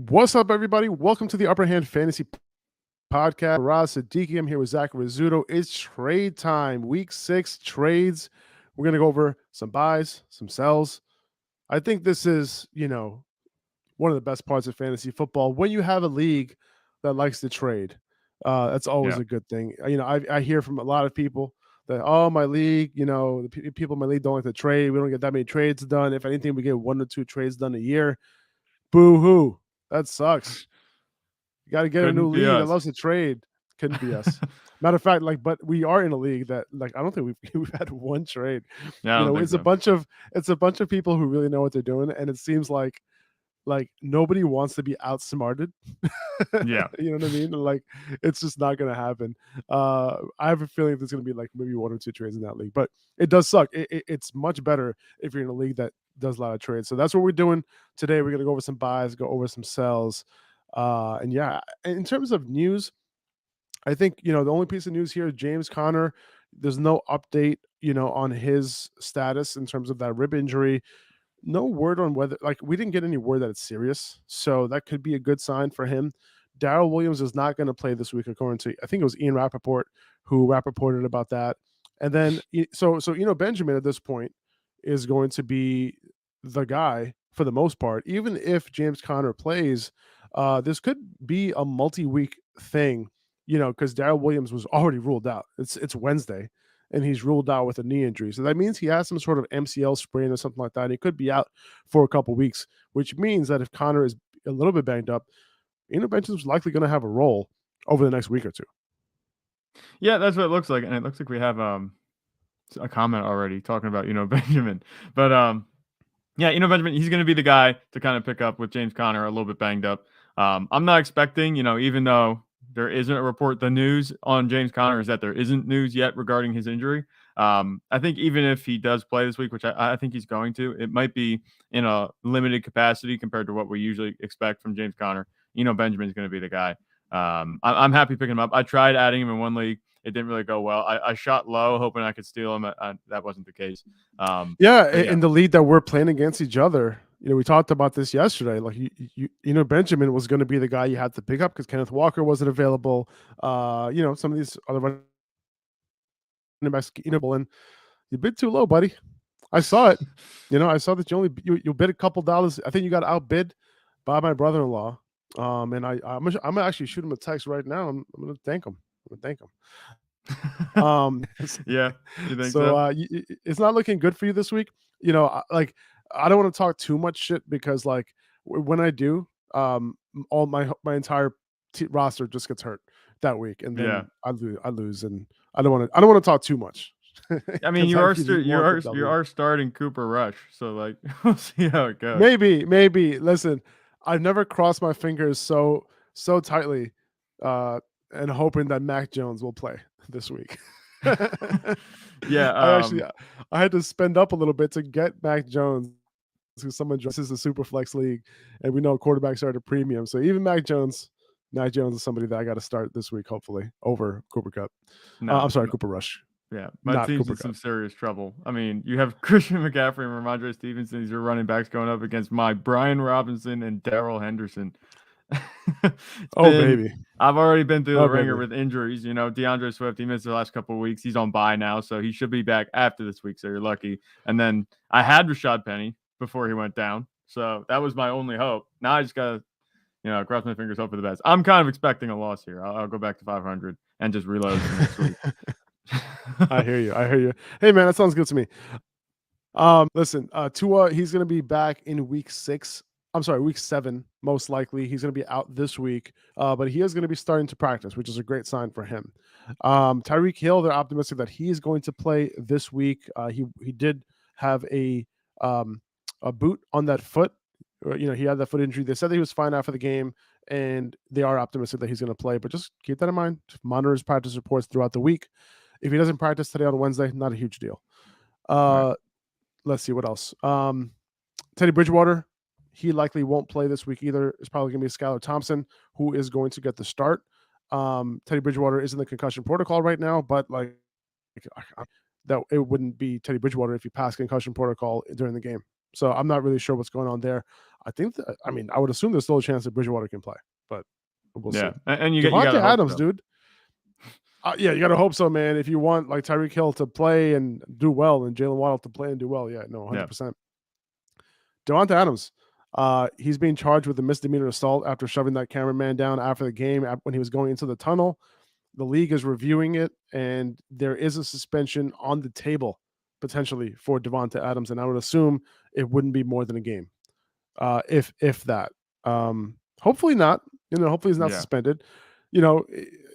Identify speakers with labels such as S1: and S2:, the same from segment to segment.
S1: What's up, everybody? Welcome to the Upper Hand Fantasy Podcast. Faraz and Zach. I'm here with Zach Rizzuto. It's trade time. Week 6 trades. We're going to go over some buys, some sells. I think this is, one of the best parts of fantasy football. When you have a league that likes to trade, that's always a good thing. I hear from a lot of people that, my league, the people in my league don't like to trade. We don't get that many trades done. If anything, we get 1 or 2 trades done a year. Boo-hoo. That sucks. You got to get a new league that loves to trade. Couldn't be us. Matter of fact, but we are in a league that, I don't think we've had 1 trade.
S2: Yeah,
S1: it's a bunch of people who really know what they're doing, and it seems like nobody wants to be outsmarted.
S2: Yeah.
S1: You know what I mean? Like, it's just not going to happen. I have a feeling there's going to be maybe 1 or 2 trades in that league, but it does suck. It's much better if you're in a league that does a lot of trades. So that's what we're doing today. We're going to go over some buys, go over some sells. And yeah, in terms of news, I think, the only piece of news here is James Conner. There's no update, on his status in terms of that rib injury. No word on whether, we didn't get any word that it's serious. So that could be a good sign for him. Darrell Williams is not going to play this week, according to, I think it was Ian Rappaport who rapported about that. And then, so Benjamin at this point is going to be the guy for the most part. Even if James Conner plays, this could be a multi-week thing, because Darrell Williams was already ruled out. It's Wednesday, and he's ruled out with a knee injury. So that means he has some sort of MCL sprain or something like that. And he could be out for a couple weeks, which means that if Conner is a little bit banged up, Benjamin's likely going to have a role over the next week or 2.
S2: Yeah, that's what it looks like. And it looks like we have a comment already talking about, Benjamin. But yeah, Benjamin, he's going to be the guy to kind of pick up with James Conner a little bit banged up. I'm not expecting, even though there isn't a report, the news on James Conner is that there isn't news yet regarding his injury. I think even if he does play this week, which I think he's going to, it might be in a limited capacity compared to what we usually expect from James Conner. Benjamin's going to be the guy. I'm happy picking him up. I tried adding him in one league. It didn't really go well. I shot low, hoping I could steal him. That wasn't the case.
S1: In the league that we're playing against each other, we talked about this yesterday. Like, Benjamin was going to be the guy you had to pick up because Kenneth Walker wasn't available. Some of these other running backs, and you bid too low, buddy. I saw it. I saw that you bid a couple dollars. I think you got outbid by my brother-in-law. And I'm gonna actually shoot him a text right now. I'm gonna thank him.
S2: Yeah, you think
S1: so? It's not looking good for you this week. I don't want to talk too much shit because when I do, all my entire roster just gets hurt that week, and then I lose, and I don't want to talk too much.
S2: I mean, you are starting Cooper Rush, so we'll see how it goes.
S1: Maybe. Listen, I've never crossed my fingers so tightly, and hoping that Mac Jones will play this week.
S2: Yeah,
S1: I had to spend up a little bit to get Mac Jones because this is a super flex league, and we know quarterbacks are at a premium. So even Mac Jones is somebody that I got to start this week, hopefully, over Cooper Kupp. Cooper Rush.
S2: Yeah, my team's in some serious trouble. I mean, you have Christian McCaffrey and Ramondre Stevenson. These are running backs going up against my Brian Robinson and Darrell Henderson.
S1: Baby.
S2: I've already been through the ringer with injuries. DeAndre Swift, he missed the last couple of weeks. He's on bye now, so he should be back after this week, so you're lucky. And then I had Rashad Penny before he went down, so that was my only hope. Now I just got to, cross my fingers, hope for the best. I'm kind of expecting a loss here. I'll go back to 500 and just reload for next week.
S1: I hear you. Hey, man, that sounds good to me. Listen, Tua, he's going to be back in week 7, most likely. He's going to be out this week, but he is going to be starting to practice, which is a great sign for him. Tyreek Hill, they're optimistic that he is going to play this week. He did have a boot on that foot. He had that foot injury. They said that he was fine after the game, and they are optimistic that he's going to play. But just keep that in mind. Monitor his practice reports throughout the week. If he doesn't practice today on Wednesday, not a huge deal.
S2: Right.
S1: Let's see what else. Teddy Bridgewater, he likely won't play this week either. It's probably going to be Skylar Thompson who is going to get the start. Teddy Bridgewater is in the concussion protocol right now, but that it wouldn't be Teddy Bridgewater if he passed concussion protocol during the game. So I'm not really sure what's going on there. I mean, I would assume there's still a chance that Bridgewater can play, but we'll see.
S2: Yeah, and you got
S1: Devontae
S2: to hope
S1: Adams,
S2: so.
S1: dude. Yeah, you got to hope so, man. If you want like Tyreek Hill to play and do well, and Jalen Waddle to play and do well, yeah, no, 100%. Devontae Adams, he's being charged with a misdemeanor assault after shoving that cameraman down after the game when he was going into the tunnel. The league is reviewing it, and there is a suspension on the table potentially for Devontae Adams, and I would assume it wouldn't be more than a game, if that. Hopefully not. Hopefully he's not
S2: Yeah.
S1: suspended.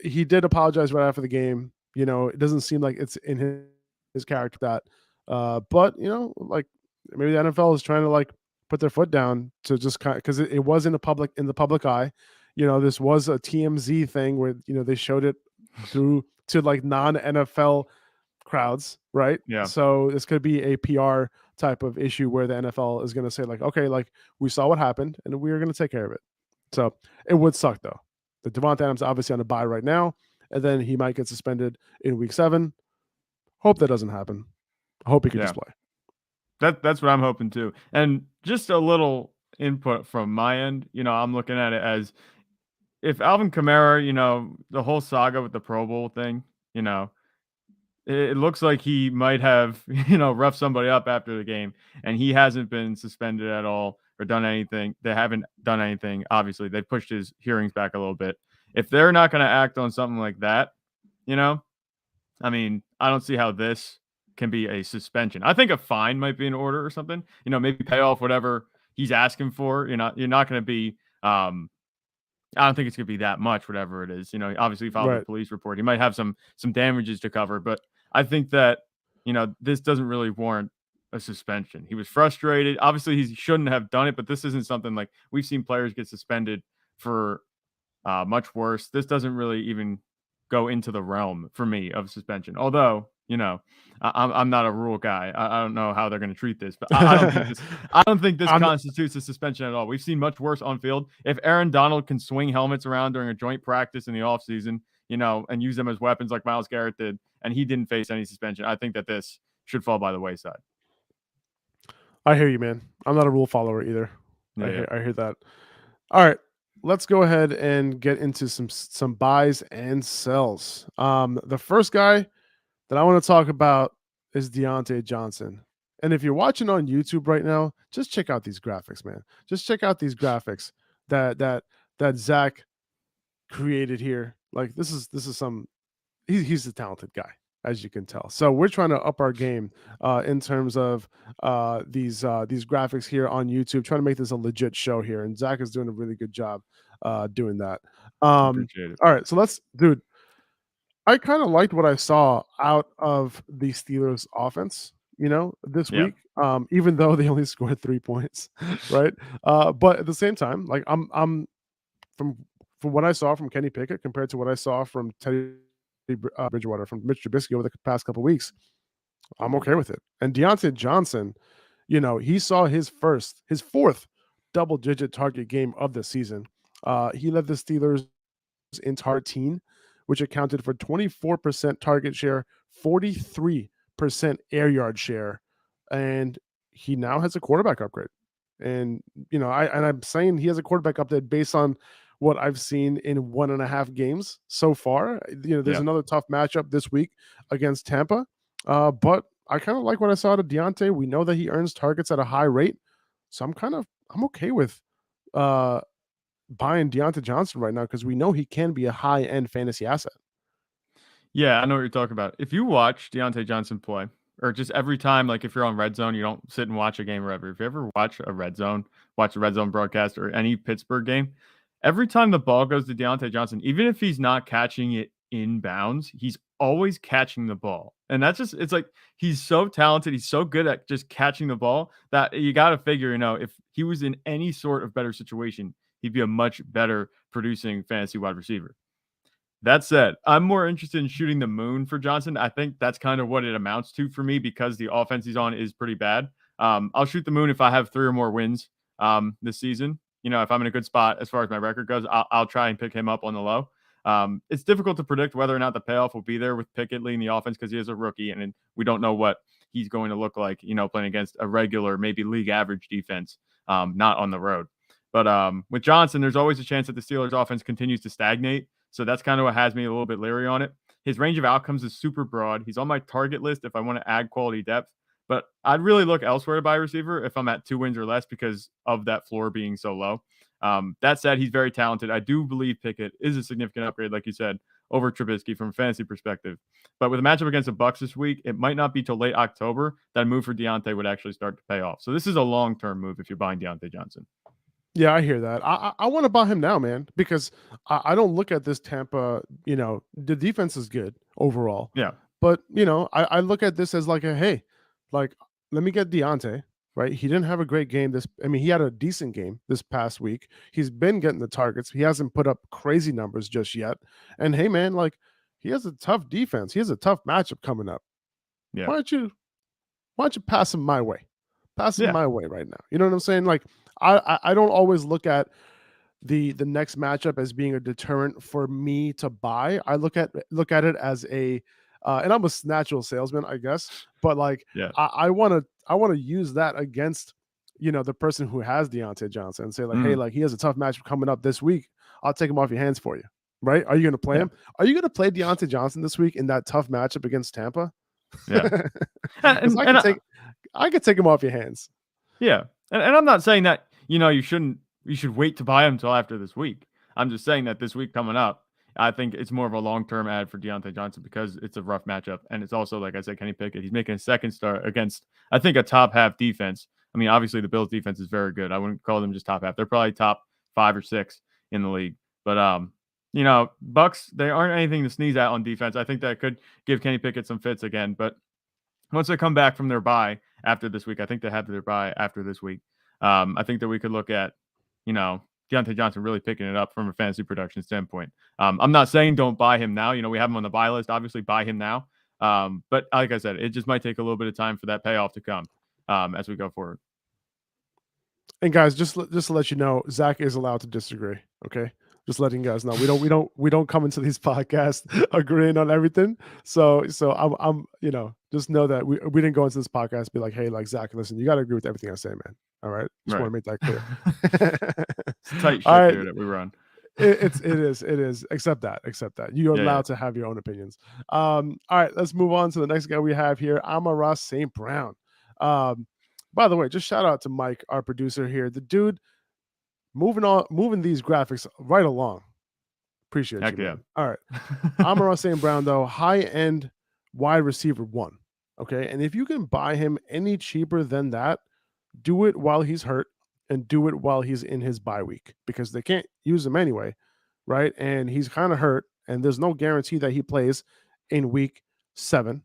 S1: He did apologize right after the game. It doesn't seem like it's in his character that. But like maybe the NFL is trying to like put their foot down to just kind of because it was in the public eye. This was a TMZ thing where they showed it through to like non-NFL crowds, right?
S2: Yeah.
S1: So this could be a PR type of issue where the NFL is going to say like, okay, like we saw what happened and we are going to take care of it. So it would suck though. The Devontae Adams obviously on a bye right now, and then he might get suspended in week 7. Hope that doesn't happen. I hope he can just play.
S2: That's what I'm hoping too. And just a little input from my end, I'm looking at it as if Alvin Kamara, the whole saga with the Pro Bowl thing, it looks like he might have, roughed somebody up after the game, and he hasn't been suspended at all or done anything. They haven't done anything. Obviously, they pushed his hearings back a little bit. If they're not going to act on something like that, I mean, I don't see how this can be a suspension. I think a fine might be in order or something. Maybe pay off whatever he's asking for. You're not going to be. I don't think it's going to be that much, whatever it is. Obviously, he filed a police report. He might have some damages to cover, but I think that this doesn't really warrant a suspension. He was frustrated. Obviously, he shouldn't have done it, but this isn't something like we've seen players get suspended for much worse. This doesn't really even go into the realm for me of suspension. Although, I'm not a rule guy. I don't know how they're going to treat this, but I don't think this constitutes a suspension at all. We've seen much worse on field. If Aaron Donald can swing helmets around during a joint practice in the offseason, and use them as weapons like Myles Garrett did, and he didn't face any suspension, I think that this should fall by the wayside.
S1: I hear you, man. I'm not a rule follower either. Yeah. I hear that. All right. Let's go ahead and get into some buys and sells. The first guy that I want to talk about is Diontae Johnson. And if you're watching on YouTube right now, just check out these graphics, man. Just check out these graphics that Zach created here. Like this is he's a talented guy, as you can tell. So we're trying to up our game in terms of these graphics here on YouTube, trying to make this a legit show here. And Zach is doing a really good job doing that.
S2: Appreciate it.
S1: All right, so dude, I kind of liked what I saw out of the Steelers offense, this week, even though they only scored 3 points, right? But at the same time, like I'm from what I saw from Kenny Pickett compared to what I saw from Teddy Bridgewater, from Mitch Trubisky over the past couple of weeks, I'm okay with it. And Diontae Johnson, he saw his fourth double-digit target game of the season. He led the Steelers in targeting, which accounted for 24% target share, 43% air yard share, and he now has a quarterback upgrade. And I'm saying he has a quarterback upgrade based on what I've seen in 1.5 games so far. There's another tough matchup this week against Tampa, but I kind of like what I saw to Diontae. We know that he earns targets at a high rate, so I'm okay with buying Diontae Johnson right now because we know he can be a high-end fantasy asset.
S2: Yeah, I know what you're talking about. If you watch Diontae Johnson play, or just every time, like if you're on Red Zone, you don't sit and watch a game or whatever. If you ever watch a Red Zone broadcast or any Pittsburgh game, every time the ball goes to Diontae Johnson, even if he's not catching it in bounds, he's always catching the ball. And that's just, it's like, he's so talented. He's so good at just catching the ball that you got to figure, if he was in any sort of better situation, he'd be a much better producing fantasy wide receiver. That said, I'm more interested in shooting the moon for Johnson. I think that's kind of what it amounts to for me because the offense he's on is pretty bad. I'll shoot the moon if I have 3 or more wins this season. If I'm in a good spot as far as my record goes, I'll try and pick him up on the low. It's difficult to predict whether or not the payoff will be there with Pickett leading the offense because he is a rookie and we don't know what he's going to look like, playing against a regular, maybe league average defense, not on the road. But with Johnson, there's always a chance that the Steelers offense continues to stagnate. So that's kind of what has me a little bit leery on it. His range of outcomes is super broad. He's on my target list if I want to add quality depth. But I'd really look elsewhere to buy a receiver if I'm at 2 wins or less because of that floor being so low. That said, he's very talented. I do believe Pickett is a significant upgrade, like you said, over Trubisky from a fantasy perspective. But with a matchup against the Bucs this week, it might not be till late October that a move for Diontae would actually start to pay off. So this is a long-term move if you're buying Diontae Johnson.
S1: Yeah, I hear that. I want to buy him now, man, because I don't look at this Tampa. The defense is good overall.
S2: Yeah.
S1: But I look at this as like hey, like let me get Diontae. Right, he didn't have a great game. He had a decent game this past week. He's been getting the targets. He hasn't put up crazy numbers just yet. And hey, man, like he has a tough defense. He has a tough matchup coming up.
S2: Yeah.
S1: Why don't you pass him my way? Pass him my way right now. You know what I'm saying? Like I don't always look at the next matchup as being a deterrent for me to buy. I look at it as a and I'm a natural salesman, I guess, but like I want to use that against the person who has Diontae Johnson and say like, hey, like he has a tough matchup coming up this week. I'll take him off your hands for you. Right? Are you going to play him? Are you going to play Diontae Johnson this week in that tough matchup against Tampa?
S2: Yeah.
S1: I could take him off your hands.
S2: Yeah. And I'm not saying that, you should wait to buy him until after this week. I'm just saying that this week coming up, I think it's more of a long-term ad for Diontae Johnson because it's a rough matchup. And it's also, like I said, Kenny Pickett. He's making a second start against, I think, a top half defense. I mean, obviously the Bills defense is very good. I wouldn't call them just top half. They're probably top 5 or 6 in the league. But, Bucs, they aren't anything to sneeze at on defense. I think that could give Kenny Pickett some fits again. But once they come back from their bye after this week, I think they have their bye after this week. I think that we could look at, Diontae Johnson really picking it up from a fantasy production standpoint. I'm not saying don't buy him now. We have him on the buy list. Obviously, buy him now. But like I said, it just might take a little bit of time for that payoff to come as we go forward.
S1: And guys, just to let you know, Zach is allowed to disagree. Okay, just letting you guys know we don't come into these podcasts agreeing on everything. So I'm just know that we didn't go into this podcast and be like, hey, like Zach, listen, you got to agree with everything I say, man. All right, just want to make that clear.
S2: It's a tight ship here that we run.
S1: It is. Accept that. You're allowed to have your own opinions. All right, let's move on to the next guy we have here, Amon-Ra St. Brown. By the way, just shout out to Mike, our producer here. The dude moving these graphics right along. Appreciate you.
S2: Yeah.
S1: All right. Amon-Ra St. Brown, though, high-end wide receiver 1. Okay. And if you can buy him any cheaper than that, do it while he's hurt and do it while he's in his bye week because they can't use him anyway. Right. And he's kind of hurt and there's no guarantee that he plays in week 7.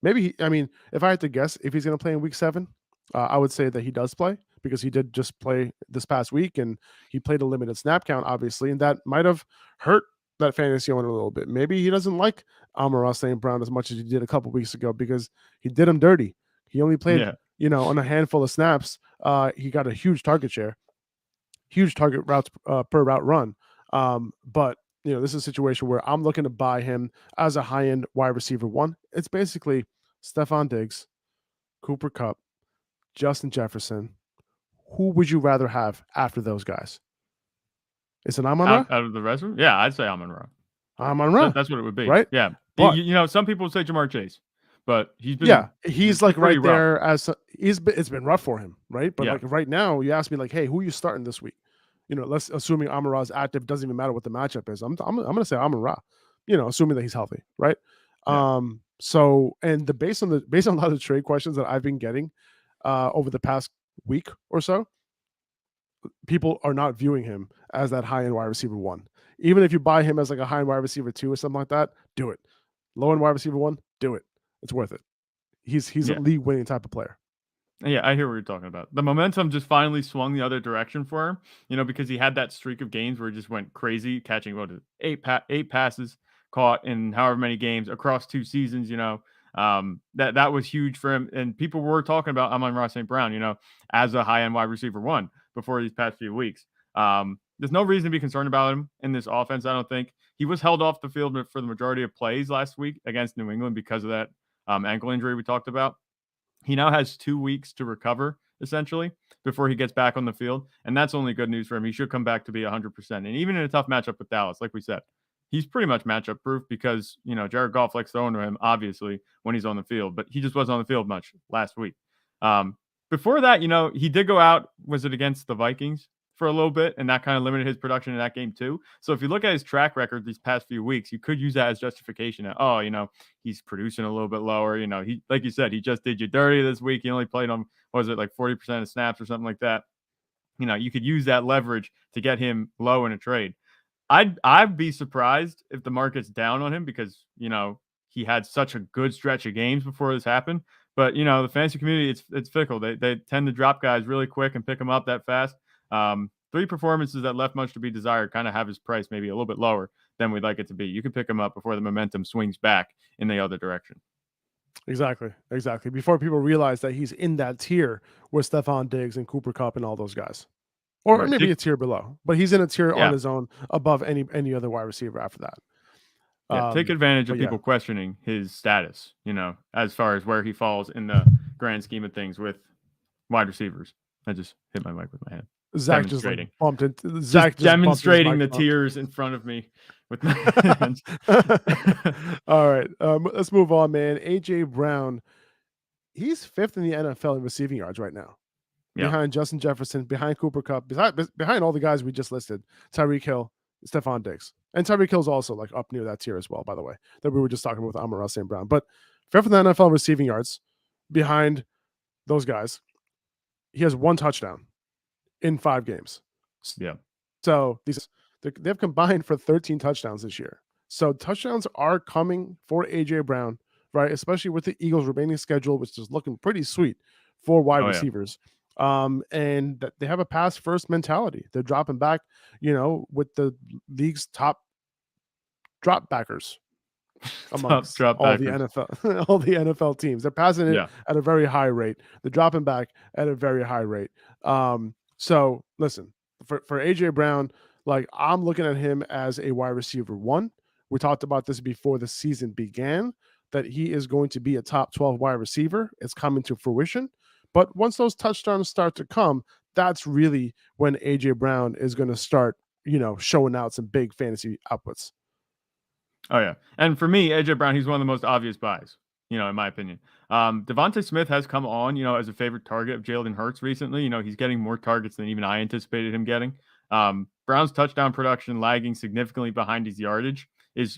S1: Maybe if I had to guess if he's going to play in week 7, I would say that he does play because he did just play this past week and he played a limited snap count, obviously, and that might have hurt that fantasy owner a little bit. Maybe he doesn't like Amon-Ra St. Brown as much as he did a couple weeks ago because he did him dirty. He only played, on a handful of snaps. He got a huge target share, huge target routes per route run. But this is a situation where I'm looking to buy him as a high-end wide receiver 1. It's basically Stephon Diggs, Cooper Kupp, Justin Jefferson. Who would you rather have after those guys? Is it Amon-Ra?
S2: Out of the rest of them? Yeah, I'd say Amon-Ra.
S1: Amon-Ra?
S2: That's what it would be.
S1: Right?
S2: Yeah.
S1: But,
S2: some people would say Jamar Chase, but he's
S1: like right
S2: rough.
S1: there it's been rough for him, right? But like right now, you ask me like, hey, who are you starting this week? Let's assuming Amon-Ra is active, doesn't even matter what the matchup is. I'm going to say Amon-Ra, assuming that he's healthy, right? Yeah. So and based on a lot of the trade questions that I've been getting over the past week or so, people are not viewing him as that high-end wide receiver 1. Even if you buy him as like a high-end wide receiver 2 or something like that, do it. Low-end wide receiver 1, do it. It's worth it. He's a league-winning type of player.
S2: Yeah, I hear what you're talking about. The momentum just finally swung the other direction for him, because he had that streak of games where he just went crazy, catching 8 passes caught in however many games across 2 seasons, that was huge for him. And people were talking about Amon-Ra St. Brown, as a high-end wide receiver 1 before these past few weeks. There's no reason to be concerned about him in this offense, I don't think. He was held off the field for the majority of plays last week against New England because of that ankle injury we talked about. He now has 2 weeks to recover, essentially, before he gets back on the field. And that's only good news for him. He should come back to be 100%. And even in a tough matchup with Dallas, like we said, he's pretty much matchup proof because, Jared Goff likes throwing to him, obviously, when he's on the field. But he just wasn't on the field much last week. Before that, he did go out, was it against the Vikings for a little bit, and that kind of limited his production in that game too. So if you look at his track record these past few weeks, you could use that as justification. He's producing a little bit lower. He, like you said, he just did you dirty this week. He only played on, what was it, like 40% of snaps or something like that. You could use that leverage to get him low in a trade. I'd be surprised if the market's down on him because, he had such a good stretch of games before this happened. But, the fantasy community, it's fickle. They tend to drop guys really quick and pick them up that fast. 3 performances that left much to be desired kind of have his price maybe a little bit lower than we'd like it to be. You can pick him up before the momentum swings back in the other direction.
S1: Exactly. Before people realize that he's in that tier with Stephon Diggs and Cooper Kupp and all those guys. Or
S2: Right.
S1: maybe a tier below, but he's in a tier
S2: Yeah.
S1: on his own above any other wide receiver after that.
S2: Yeah, take advantage of people questioning his status, as far as where he falls in the grand scheme of things with wide receivers. I just hit my mic with my hand.
S1: Zach just bumped into Zach
S2: just demonstrating the tiers in front of me with my hands.
S1: All right, let's move on, man. AJ Brown, he's 5th in the NFL in receiving yards right now, behind Justin Jefferson, behind Cooper Kupp, behind all the guys we just listed, Tyreek Hill, Stephon Diggs, and Tyreek Hill's also like up near that tier as well, by the way, that we were just talking about with Amon-Ra St. Brown. But 5th in the NFL receiving yards, behind those guys. He has 1 touchdown in 5 games.
S2: Yeah.
S1: So they've combined for 13 touchdowns this year. So touchdowns are coming for AJ Brown, right? Especially with the Eagles' remaining schedule, which is looking pretty sweet for wide receivers. And that they have a pass first mentality. They're dropping back, with the league's top drop backers amongst all the NFL teams. They're passing it at a very high rate. They're dropping back at a very high rate. So listen, for AJ Brown, like I'm looking at him as a wide receiver 1. We talked about this before the season began, that he is going to be a top 12 wide receiver. It's coming to fruition. But once those touchdowns start to come, that's really when AJ Brown is going to start, showing out some big fantasy outputs.
S2: Oh, yeah. And for me, AJ Brown, he's one of the most obvious buys, in my opinion. Devontae Smith has come on, as a favorite target of Jalen Hurts recently. He's getting more targets than even I anticipated him getting. Brown's touchdown production lagging significantly behind his yardage is,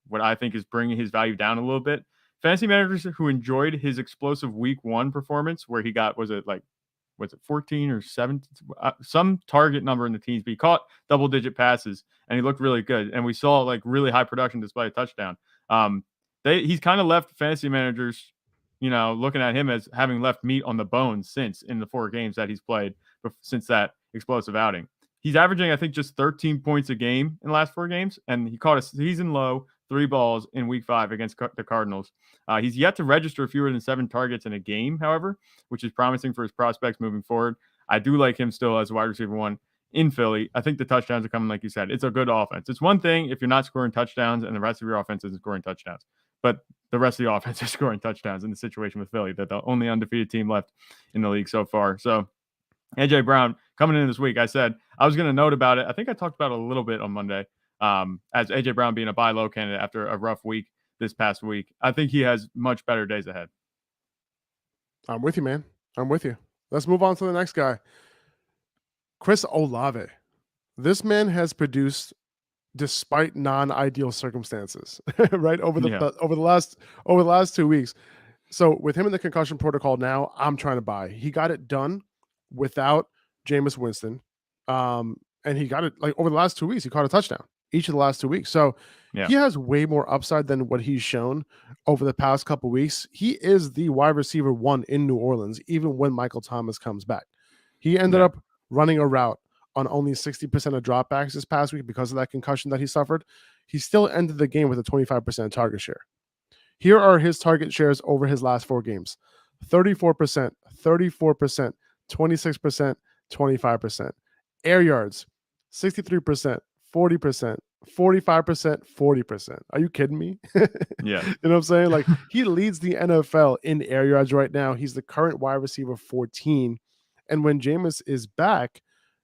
S2: what I think is bringing his value down a little bit. Fantasy managers who enjoyed his explosive week 1 performance where he got, was it 14 or 17, some target number in the teens, but he caught double-digit passes and he looked really good. And we saw like really high production despite a touchdown. He's kind of left fantasy managers, looking at him as having left meat on the bones since in the 4 games that he's played since that explosive outing. He's averaging, I think, just 13 points a game in the last 4 games, and he caught a season low 3 balls in week 5 against the Cardinals. He's yet to register fewer than 7 targets in a game, however, which is promising for his prospects moving forward. I do like him still as a wide receiver 1 in Philly. I think the touchdowns are coming, like you said. It's a good offense. It's one thing if you're not scoring touchdowns and the rest of your offense isn't scoring touchdowns, but the rest of the offense is scoring touchdowns in the situation with Philly. They're the only undefeated team left in the league so far. So AJ Brown coming in this week, I said I was going to note about it. I think I talked about it a little bit on Monday. As AJ Brown being a buy low candidate after a rough week this past week. I think he has much better days ahead.
S1: I'm with you, man. I'm with you. Let's move on to the next guy. Chris Olave. This man has produced despite non-ideal circumstances, right? Over the last 2 weeks. So with him in the concussion protocol now, I'm trying to buy. He got it done without Jameis Winston. And he got it like over the last 2 weeks, he caught a touchdown each of the last 2 weeks. So he has way more upside than what he's shown over the past couple weeks. He is the wide receiver 1 in New Orleans, even when Michael Thomas comes back. He ended up running a route on only 60% of dropbacks this past week because of that concussion that he suffered. He still ended the game with a 25% target share. Here are his target shares over his last 4 games. 34%, 34%, 26%, 25%. Air yards, 63%, 40%, 45%, 40%. Are you kidding me?
S2: Yeah.
S1: You know what I'm saying? Like he leads the NFL in air yards right now. He's the current wide receiver 14. And when Jameis is back,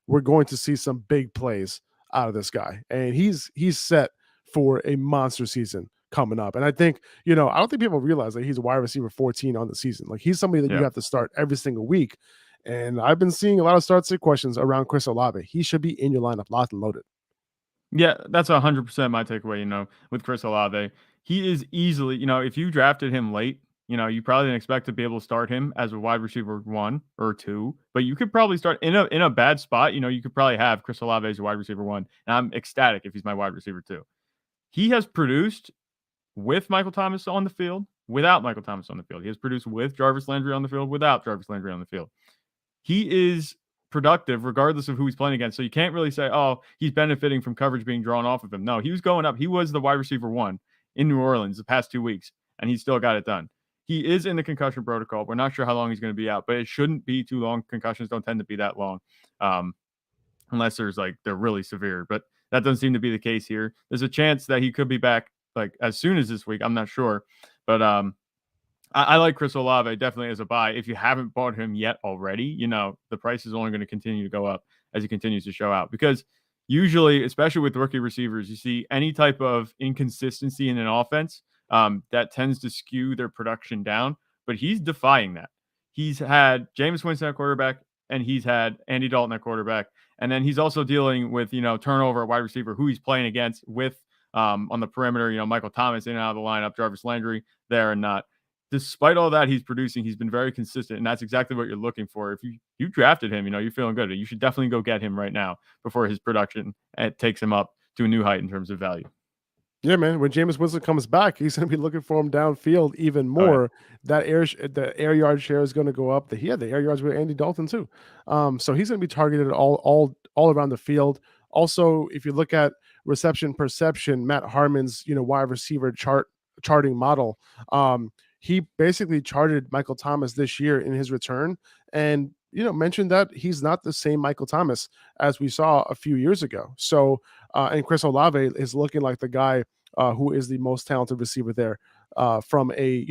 S1: we're going to see some big plays out of this guy. And he's set for a monster season coming up. And I think, I don't think people realize that he's a wide receiver 14 on the season. Like he's somebody that you
S2: Yeah.
S1: have to start every single week. And I've been seeing a lot of start sit questions around Chris Olave. He should be in your lineup locked and loaded.
S2: Yeah, that's 100% my takeaway, with Chris Olave. He is easily, if you drafted him late, you probably didn't expect to be able to start him as a wide receiver 1 or 2, but you could probably start in a bad spot, you could probably have Chris Olave as a wide receiver 1, and I'm ecstatic if he's my wide receiver 2. He has produced with Michael Thomas on the field, without Michael Thomas on the field. He has produced with Jarvis Landry on the field, without Jarvis Landry on the field. He is productive regardless of who he's playing against. So you can't really say, oh, he's benefiting from coverage being drawn off of him. No, he was going up. He was the wide receiver 1 in New Orleans the past 2 weeks, and he still got it done. He is in the concussion protocol. We're not sure how long he's going to be out, but it shouldn't be too long. Concussions don't tend to be that long, unless they're really severe. But that doesn't seem to be the case here. There's a chance that he could be back as soon as this week. I'm not sure, but I like Chris Olave definitely as a buy. If you haven't bought him yet already, the price is only going to continue to go up as he continues to show out, because usually, especially with rookie receivers, you see any type of inconsistency in an offense that tends to skew their production down, but he's defying that. He's had Jameis Winston at quarterback, and he's had Andy Dalton at quarterback, and then he's also dealing with, turnover at wide receiver, who he's playing against with on the perimeter, Michael Thomas in and out of the lineup, Jarvis Landry there and not. Despite all that he's producing, he's been very consistent, and that's exactly what you're looking for. If you drafted him, you're feeling good. You should definitely go get him right now before his production takes him up to a new height in terms of value.
S1: Yeah, man. When Jameis Winston comes back, he's going to be looking for him downfield even more. The air yard share is going to go up. The air yards with Andy Dalton too. So he's going to be targeted all around the field. Also, if you look at reception perception, Matt Harmon's wide receiver charting model, he basically charted Michael Thomas this year in his return, and mentioned that he's not the same Michael Thomas as we saw a few years ago. So, and Chris Olave is looking like the guy who is the most talented receiver there from a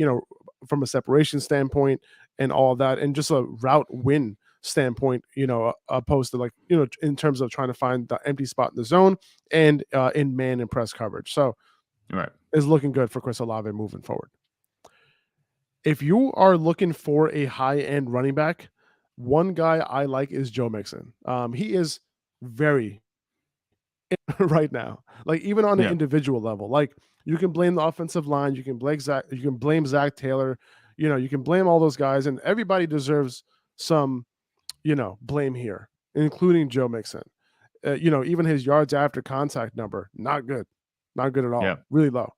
S1: separation standpoint and all that, and just a route win standpoint, opposed to in terms of trying to find the empty spot in the zone and in man and press coverage. So, is looking good for Chris Olave moving forward. If you are looking for a high-end running back, one guy I like is Joe Mixon. He is very right now, like even on an individual level. Like you can blame the offensive line, you can blame Zach Taylor, you can blame all those guys, and everybody deserves some, blame here, including Joe Mixon. Even his yards after contact number, not good at all, really low.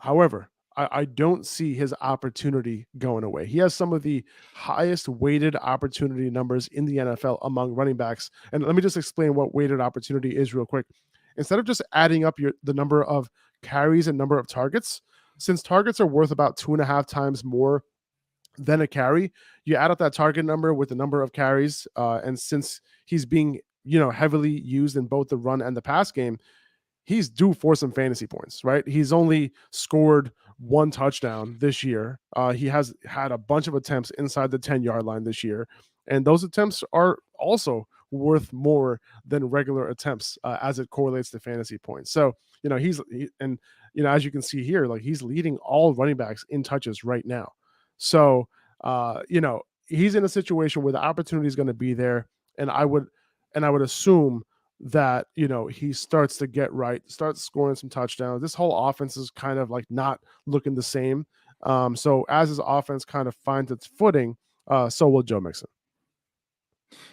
S1: However, I don't see his opportunity going away. He has some of the highest weighted opportunity numbers in the NFL among running backs. And let me just explain what weighted opportunity is real quick. Instead of just adding up the number of carries and number of targets, since targets are worth about 2.5 times more than a carry, you add up that target number with the number of carries. And since he's being, heavily used in both the run and the pass game, he's due for some fantasy points, right? He's only scored 1 touchdown this year. He has had a bunch of attempts inside the 10-yard line this year, and those attempts are also worth more than regular attempts as it correlates to fantasy points. So, as you can see here, like he's leading all running backs in touches right now. So, he's in a situation where the opportunity is going to be there, and I would assume that he starts to get right, starts scoring some touchdowns. This whole offense is kind of like not looking the same. So as his offense kind of finds its footing, so will Joe Mixon.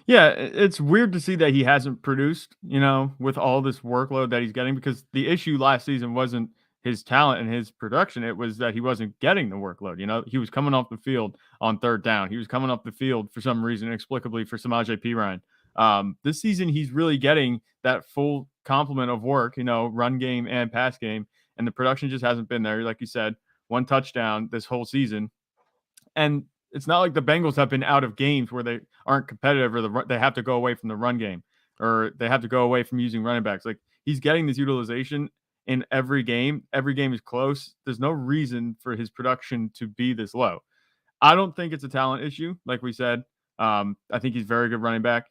S2: Yeah, it's weird to see that he hasn't produced, with all this workload that he's getting, because the issue last season wasn't his talent and his production. It was that he wasn't getting the workload. He was coming off the field on 3rd down. He was coming off the field for some reason, inexplicably, for Samaje Perine. This season, he's really getting that full complement of work, run game and pass game, and the production just hasn't been there. Like you said, 1 touchdown this whole season. And it's not like the Bengals have been out of games where they aren't competitive, or they have to go away from the run game, or they have to go away from using running backs. Like He's getting this utilization in every game. Every game is close. There's no reason for his production to be this low. I don't think it's a talent issue, like we said. I think he's very good running back.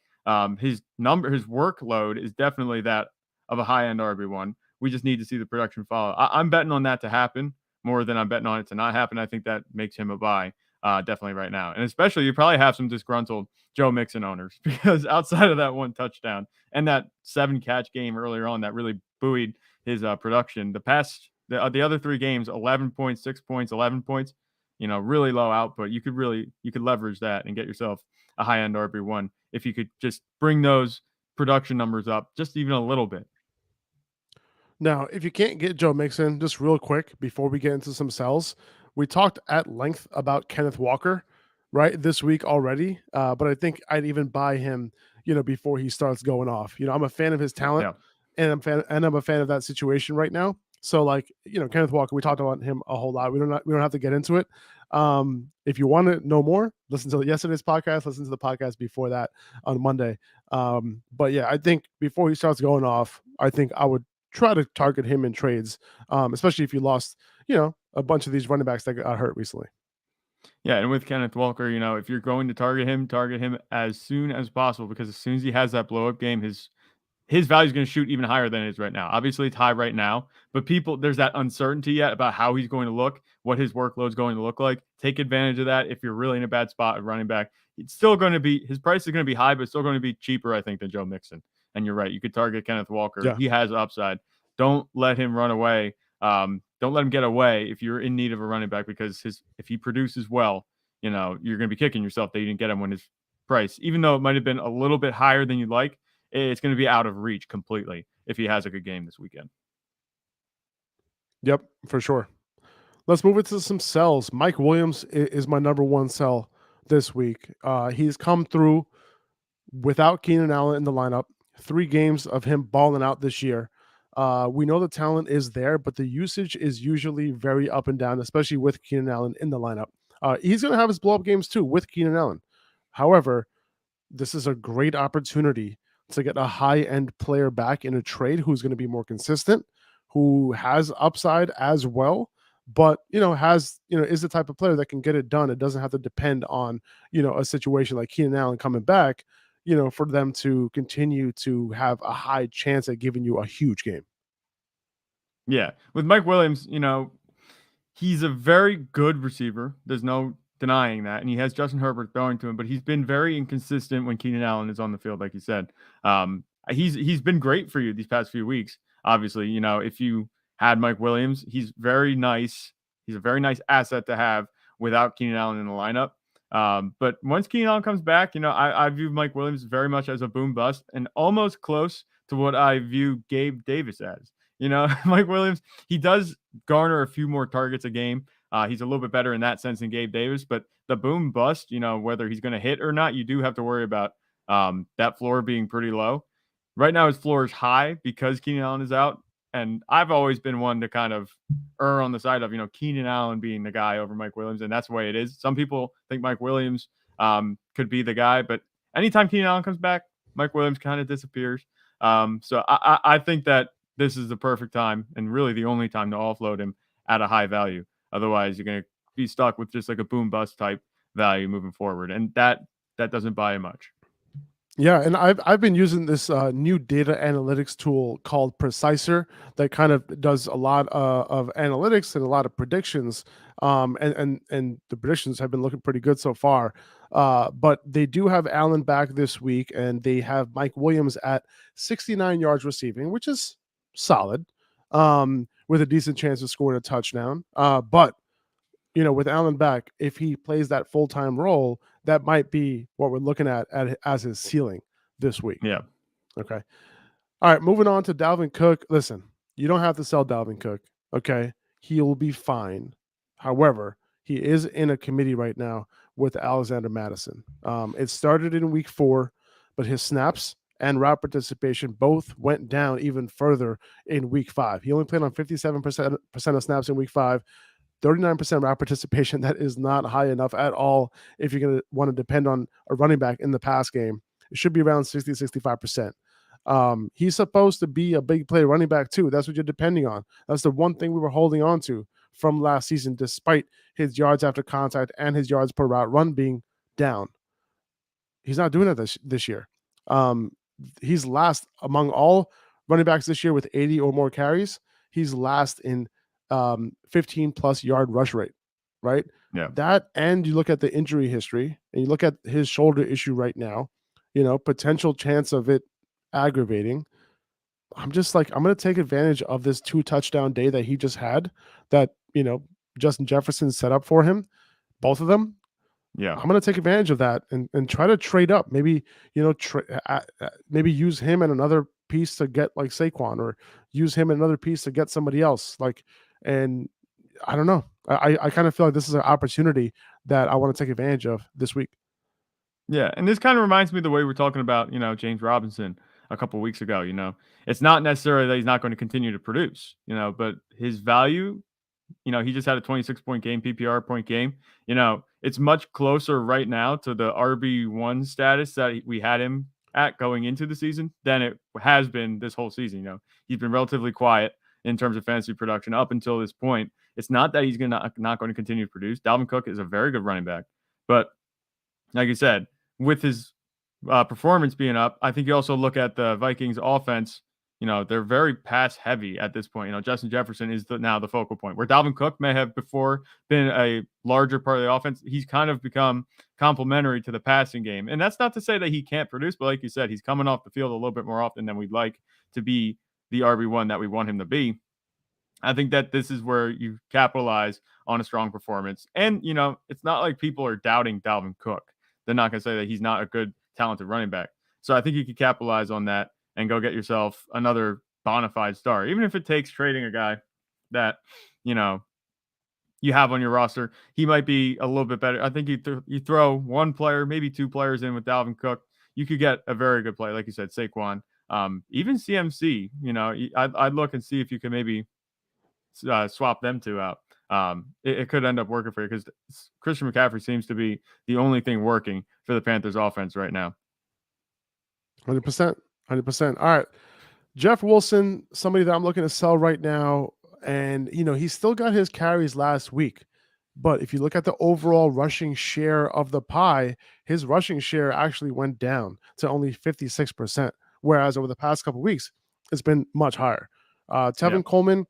S2: His workload is definitely that of a high end RB1. We just need to see the production follow. I'm betting on that to happen more than I'm betting on it to not happen. I think that makes him a buy, definitely right now. And especially you probably have some disgruntled Joe Mixon owners because outside of that one touchdown and that 7-catch game earlier on that really buoyed his production, the other 3 games, 11 points, 6 points, 11 points, really low output. You could leverage that and get yourself a high end RB1 if you could just bring those production numbers up just even a little bit.
S1: Now, if you can't get Joe Mixon, just real quick before we get into some sells, we talked at length about Kenneth Walker, right, this week already. But I think I'd even buy him, before he starts going off. I'm a fan of his talent, and I'm a fan of that situation right now. So, Kenneth Walker, we talked about him a whole lot. We don't have to get into it. If you want to know more, listen to yesterday's podcast. Listen to the podcast before that on Monday. But yeah, I think before he starts going off, I think I would try to target him in trades, especially if you lost, a bunch of these running backs that got hurt recently.
S2: Yeah, and with Kenneth Walker, if you're going to target him as soon as possible because as soon as he has that blow up game, his value is going to shoot even higher than it is right now. Obviously, it's high right now, but there's that uncertainty yet about how he's going to look, what his workload is going to look like. Take advantage of that. If you're really in a bad spot at running back, it's still going to be his price is going to be high, but it's still going to be cheaper, I think, than Joe Mixon. And you're right. You could target Kenneth Walker.
S1: Yeah.
S2: He has upside. Don't let him run away. Don't let him get away if you're in need of a running back because if he produces well, you're going to be kicking yourself that you didn't get him when his price, even though it might have been a little bit higher than you'd like, it's going to be out of reach completely if he has a good game this weekend.
S1: Yep, for sure. Let's move into some sells. Mike Williams is my number one sell this week. He's come through without Keenan Allen in the lineup. 3 games of him balling out this year. We know the talent is there, but the usage is usually very up and down, especially with Keenan Allen in the lineup. He's going to have his blow-up games too with Keenan Allen. However, this is a great opportunity to get a high-end player back in a trade who's going to be more consistent, who has upside as well, but is the type of player that can get it done. It doesn't have to depend on a situation like Keenan Allen coming back, for them to continue to have a high chance at giving you a huge game.
S2: Yeah, with Mike Williams, he's a very good receiver. There's no denying that, and he has Justin Herbert throwing to him, but he's been very inconsistent when Keenan Allen is on the field, like you said. He's been great for you these past few weeks. Obviously, if you had Mike Williams, he's very nice. He's a very nice asset to have without Keenan Allen in the lineup. But once Keenan Allen comes back, I view Mike Williams very much as a boom bust and almost close to what I view Gabe Davis as. Mike Williams, he does garner a few more targets a game. He's a little bit better in that sense than Gabe Davis, but the boom bust, whether he's going to hit or not, you do have to worry about that floor being pretty low. Right now, his floor is high because Keenan Allen is out. And I've always been one to kind of err on the side of, Keenan Allen being the guy over Mike Williams. And that's the way it is. Some people think Mike Williams could be the guy, but anytime Keenan Allen comes back, Mike Williams kind of disappears. So I think that this is the perfect time and really the only time to offload him at a high value. Otherwise, you're going to be stuck with just like a boom bust type value moving forward. And that doesn't buy you much.
S1: Yeah, and I've been using this new data analytics tool called Preciser that kind of does a lot of analytics and a lot of predictions. And the predictions have been looking pretty good so far. But they do have Allen back this week, and they have Mike Williams at 69 yards receiving, which is solid, with a decent chance of scoring a touchdown. But with Allen back, if he plays that full-time role, that might be what we're looking at as his ceiling this week.
S2: Yeah.
S1: Okay. All right. Moving on to Dalvin Cook. Listen, you don't have to sell Dalvin Cook. Okay. He will be fine. However, he is in a committee right now with Alexander Madison. It started in week 4, but his snaps and route participation both went down even further in week 5. He only played on 57% of snaps in week 5. 39% route participation. That is not high enough at all if you're going to want to depend on a running back in the pass game. It should be around 60, 65%. He's supposed to be a big play running back too. That's what you're depending on. That's the one thing we were holding on to from last season, despite his yards after contact and his yards per route run being down. He's not doing it this year. He's last among all running backs this year with 80 or more carries. He's last in 15 plus yard rush rate, right?
S2: Yeah.
S1: That, and you look at the injury history and you look at his shoulder issue right now, potential chance of it aggravating. I'm just like, I'm going to take advantage of this 2 touchdown day that he just had that, Justin Jefferson set up for him, both of them.
S2: Yeah.
S1: I'm going to take advantage of that and try to trade up. Maybe, maybe use him and another piece to get like Saquon, or use him and another piece to get somebody else. And I don't know. I kind of feel like this is an opportunity that I want to take advantage of this week.
S2: Yeah, and this kind of reminds me of the way we're talking about, James Robinson a couple of weeks ago. It's not necessarily that he's not going to continue to produce, but his value, he just had a 26-point game, PPR point game. It's much closer right now to the RB1 status that we had him at going into the season than it has been this whole season. He's been relatively quiet in terms of fantasy production up until this point. It's not that he's not going to continue to produce. Dalvin Cook is a very good running back, but like you said, with his performance being up, I think you also look at the Vikings offense. They're very pass heavy at this point. Justin Jefferson is now the focal point, where Dalvin Cook may have before been a larger part of the offense. He's kind of become complementary to the passing game. And that's not to say that he can't produce, but like you said, he's coming off the field a little bit more often than we'd like to be the RB1 that we want him to be. I think that this is where you capitalize on a strong performance. And, it's not like people are doubting Dalvin Cook. They're not going to say that he's not a good, talented running back. So I think you could capitalize on that and go get yourself another bona fide star, even if it takes trading a guy that, you have on your roster. He might be a little bit better. I think you throw one player, maybe 2 players in with Dalvin Cook, you could get a very good play. Like you said, Saquon, even CMC, I'd look and see if you can maybe swap them 2 out. It could end up working for you because Christian McCaffrey seems to be the only thing working for the Panthers offense right now.
S1: 100%. 100%. All right. Jeff Wilson, somebody that I'm looking to sell right now. And, he's still got his carries last week. But if you look at the overall rushing share of the pie, his rushing share actually went down to only 56%. Whereas over the past couple of weeks, it's been much higher. Tevin Coleman,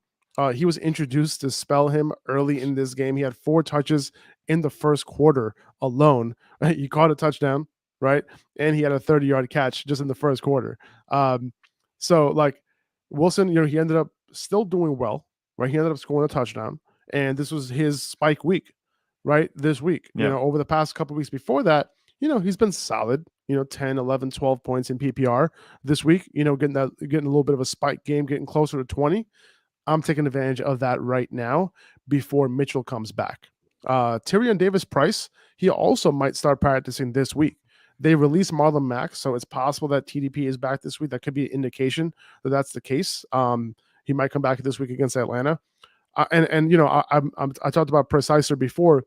S1: he was introduced to spell him early in this game. He had 4 touches in the first quarter alone. He caught a touchdown, right? And he had a 30-yard catch just in the first quarter. So, like, Wilson, he ended up still doing well, right? He ended up scoring a touchdown. And this was his spike week, right? This week. Over the past couple of weeks before that, he's been solid, 10, 11, 12 points in PPR. This week, getting a little bit of a spike game, getting closer to 20. I'm taking advantage of that right now before Mitchell comes back. Tyrion Davis-Price, he also might start practicing this week. They released Marlon Mack, so it's possible that TDP is back this week. That could be an indication that that's the case. He might come back this week against Atlanta. I talked about Preciser before.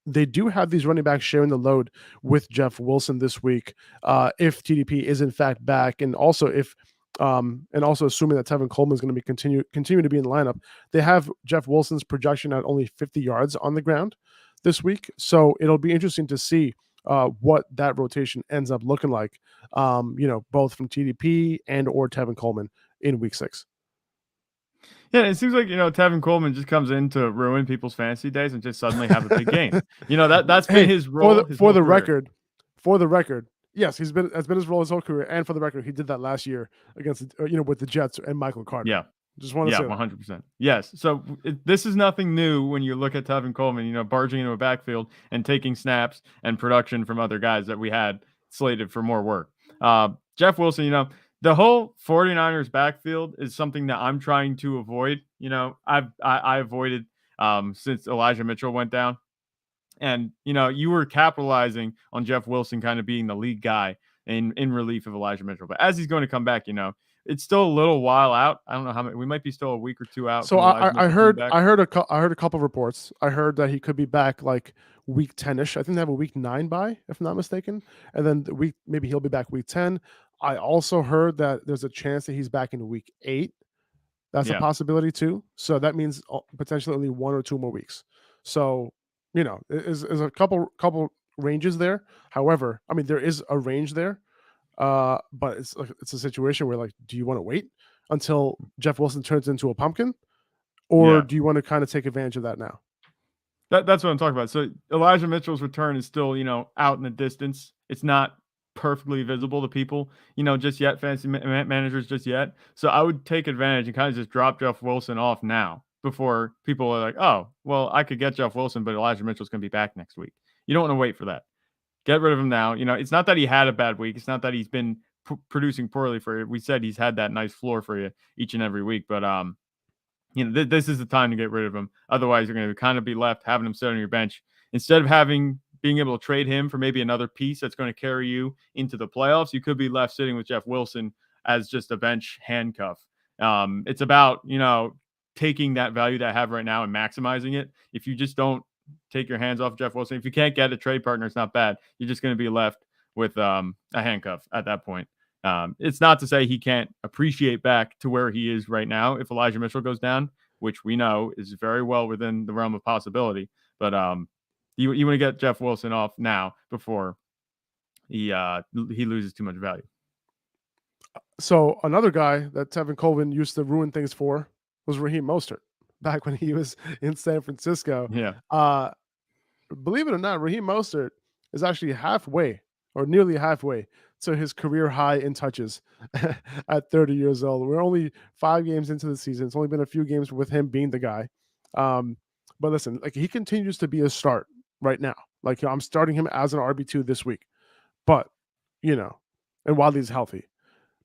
S1: They do have these running backs sharing the load with Jeff Wilson this week, if TDP is in fact back, and also assuming that Tevin Coleman is going to be continue to be in the lineup. They have Jeff Wilson's projection at only 50 yards on the ground this week, so it'll be interesting to see what that rotation ends up looking like. Both from TDP and or Tevin Coleman in week 6.
S2: Yeah, it seems like, Tevin Coleman just comes in to ruin people's fantasy days and just suddenly have a big game. That's been his role.
S1: For the record, yes, that's been his role his whole career. And for the record, he did that last year against, with the Jets and Michael Carter.
S2: Yeah.
S1: Just want to say
S2: 100%. Yes. So this is nothing new when you look at Tevin Coleman, barging into a backfield and taking snaps and production from other guys that we had slated for more work. Jeff Wilson, the whole 49ers backfield is something that I'm trying to avoid. I avoided since Elijah Mitchell went down. And, you were capitalizing on Jeff Wilson kind of being the lead guy in relief of Elijah Mitchell. But as he's going to come back, it's still a little while out. I don't know how many. We might be still a week or 2 out.
S1: So I heard a couple of reports. I heard that he could be back like week 10ish. I think they have a week 9 bye, if I'm not mistaken. And then maybe he'll be back week 10. I also heard that there's a chance that he's back in week 8. That's a
S2: Yeah.
S1: possibility too. So that means potentially only 1 or 2 more weeks. So, is a couple ranges there. However, I mean, there is a range there, but it's like it's a situation where, like, do you want to wait until Jeff Wilson turns into a pumpkin, or
S2: Yeah.
S1: do you want to kind of take advantage of that now?
S2: That's what I'm talking about. So Elijah Mitchell's return is still, out in the distance. It's not perfectly visible to people, just yet, fantasy managers just yet. So I would take advantage and kind of just drop Jeff Wilson off now before people are like, oh, well, I could get Jeff Wilson, but Elijah Mitchell's going to be back next week. You don't want to wait for that. Get rid of him now. It's not that he had a bad week. It's not that he's been producing poorly for you. We said he's had that nice floor for you each and every week, but this is the time to get rid of him. Otherwise, you're going to kind of be left having him sit on your bench instead of being able to trade him for maybe another piece that's going to carry you into the playoffs. You could be left sitting with Jeff Wilson as just a bench handcuff. It's about taking that value that I have right now and maximizing it. If you just don't take your hands off Jeff Wilson, if you can't get a trade partner, it's not bad. You're just going to be left with a handcuff at that point. It's not to say he can't appreciate back to where he is right now if Elijah Mitchell goes down, which we know is very well within the realm of possibility. But you want to get Jeff Wilson off now before he loses too much value.
S1: So another guy that Tevin Colvin used to ruin things for was Raheem Mostert back when he was in San Francisco.
S2: Yeah.
S1: Believe it or not, Raheem Mostert is actually halfway or nearly halfway to his career high in touches at 30 years old. We're only 5 games into the season. It's only been a few games with him being the guy. But listen, like, he continues to be a start right now. Like, I'm starting him as an RB2 this week. But, and while he's healthy.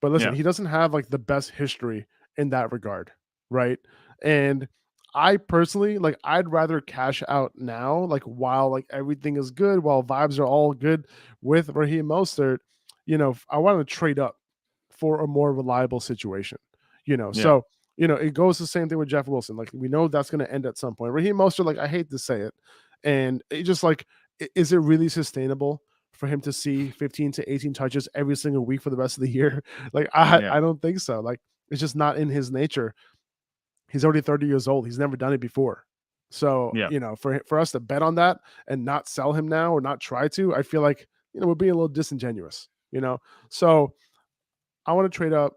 S1: But listen, he doesn't have like the best history in that regard, right? And I personally, like, I'd rather cash out now, like, while like everything is good, while vibes are all good with Raheem Mostert. I want to trade up for a more reliable situation. So it goes the same thing with Jeff Wilson. Like, we know that's going to end at some point. Raheem Mostert, like, I hate to say it, and it just like, is it really sustainable for him to see 15 to 18 touches every single week for the rest of the year? Like, I don't think so. Like, it's just not in his nature. He's already 30 years old. He's never done it before. So, for us to bet on that and not sell him now or not try to, I feel like, we're being a little disingenuous, So I want to trade up